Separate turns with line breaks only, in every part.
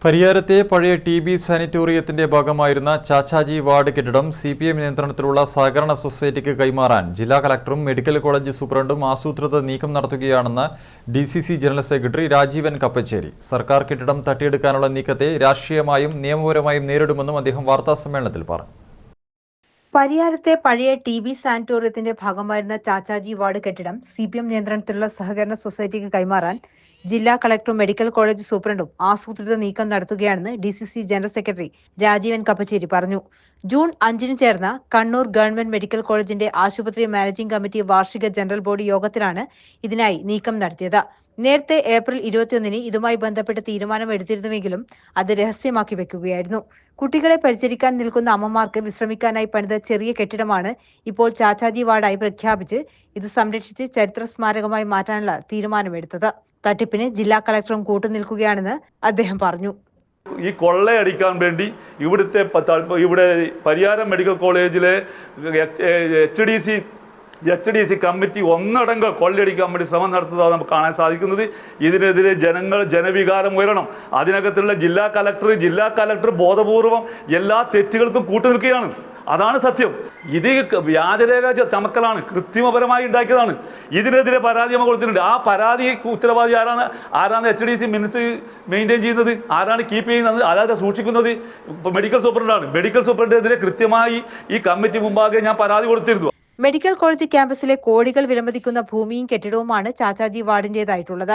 പരിയാരത്തെ പഴയ ടി.ബി. സാനിറ്റോറിയത്തിന്റെ ഭാഗമായിരുന്ന ചാച്ചാജി വാർഡ് കെട്ടിടം CPM നിയന്ത്രണത്തിലുള്ള സഹകരണ സൊസൈറ്റിക്ക് കൈമാറാൻ ജില്ലാ കളക്ടറും മെഡിക്കൽ കോളേജ് സൂപ്രണ്ടും ആസൂത്രിത നീക്കം നടത്തുകയാണെന്ന് DCC general secretary Rajeevan Kappacheri. സർക്കാർ കെട്ടിടം തട്ടിയെടുക്കാനുള്ള നീക്കത്തെ രാഷ്ട്രീയമായും നിയമപരമായും നേരിടുമെന്നും അദ്ദേഹം വാർത്താസമ്മേളനത്തിൽ പറഞ്ഞു.
പരിയാരത്തെ പഴയ ടി.ബി. സാനിറ്റോറിയത്തിന്റെ ഭാഗമായിരുന്ന ചാച്ചാജി വാർഡ് കെട്ടിടം CPM നിയന്ത്രണത്തിലുള്ള സഹകരണ സൊസൈറ്റിക്ക് കൈമാറാൻ ജില്ലാ കളക്ടറും മെഡിക്കൽ കോളേജ് സൂപ്രണ്ടും ആസൂത്രിത നീക്കം നടത്തുകയാണെന്ന് DCC general secretary Rajeevan Kappacheri പറഞ്ഞു. ജൂൺ 5-ന് ചേർന്ന കണ്ണൂർ ഗവൺമെന്റ് മെഡിക്കൽ കോളേജിന്റെ ആശുപത്രി മാനേജിംഗ് കമ്മിറ്റി വാർഷിക ജനറൽ ബോഡി യോഗത്തിലാണ് ഇതിനായി നീക്കം നടത്തിയത്. നേരത്തെ ഏപ്രിൽ 21-ന് ഇതുമായി ബന്ധപ്പെട്ട് തീരുമാനമെടുത്തിരുന്നുവെങ്കിലും അത് രഹസ്യമാക്കി വെക്കുകയായിരുന്നു. കുട്ടികളെ പരിചരിക്കാൻ നിൽക്കുന്ന അമ്മമാർക്ക് വിശ്രമിക്കാനായി പണിത ചെറിയ കെട്ടിടമാണ് ഇപ്പോൾ ചാച്ചാജി വാർഡായി പ്രഖ്യാപിച്ച് ഇത് സംരക്ഷിച്ച് ചരിത്ര സ്മാരകമായി മാറ്റാനുള്ള തീരുമാനമെടുത്തത്. തട്ടിപ്പിന് ജില്ലാ കളക്ടറും കൂട്ടുനിൽക്കുകയാണെന്ന് അദ്ദേഹം പറഞ്ഞു.
ഈ കൊള്ളയടിക്കാൻ വേണ്ടി ഇവിടെ പരിയാരം മെഡിക്കൽ കോളേജിലെ HDC കമ്മിറ്റി ഒന്നടങ്കം കൊള്ളയടിക്കാൻ വേണ്ടി ശ്രമം നടത്തുന്നതാണ് നമുക്ക് കാണാൻ സാധിക്കുന്നത്. ഇതിനെതിരെ ജനവികാരം ഉയരണം. അതിനകത്തുള്ള ജില്ലാ കളക്ടർ ബോധപൂർവം എല്ലാ തെറ്റുകൾക്കും കൂട്ടുനിൽക്കുകയാണ്. അതാണ് സത്യം. ഇത് വ്യാജരേഖ ചമക്കലാണ്, കൃത്രിമപരമായി ഉണ്ടാക്കിയതാണ്. ഇതിനെതിരെ പരാതി നമ്മൾ കൊടുത്തിട്ടുണ്ട്. ആ പരാതി ഉത്തരവാദി ആരാണ് HDC മിനിറ്റ്സ് മെയിൻറ്റെയിൻ ചെയ്യുന്നത്, ആരാണ് കീപ്പ് ചെയ്യുന്നത്, ആരാണ് സൂക്ഷിക്കുന്നത്? മെഡിക്കൽ സൂപ്രണ്ടാണ്. മെഡിക്കൽ സൂപ്രണ്ടിനെതിരെ കൃത്യമായി ഈ കമ്മിറ്റി മുമ്പാകെ ഞാൻ പരാതി കൊടുത്തിരുന്നു.
മെഡിക്കൽ കോളേജ് ക്യാമ്പസിലെ കോടികൾ വിലമതിക്കുന്ന ഭൂമിയും കെട്ടിടവുമാണ് ചാച്ചാജി വാർഡിന്റേതായിട്ടുള്ളത്.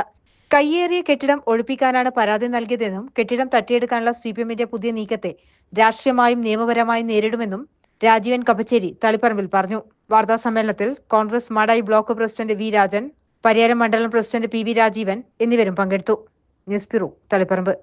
കയ്യേറിയ കെട്ടിടം ഒഴിപ്പിക്കാനാണ് പരാതി നൽകിയതെന്നും കെട്ടിടം തട്ടിയെടുക്കാനുള്ള CPMന്റെ പുതിയ നീക്കത്തെ രാഷ്ട്രീയമായും നിയമപരമായും നേരിടുമെന്നും രാജീവൻ കപ്പച്ചേരി തളിപ്പറമ്പിൽ പറഞ്ഞു. വാർത്താ സമ്മേളനത്തിൽ Congress Madayi block president V. Rajan, Pariyaram മണ്ഡലം പ്രസിഡന്റ് PV രാജീവൻ എന്നിവരും പങ്കെടുത്തു. News bureau, Taliparamba.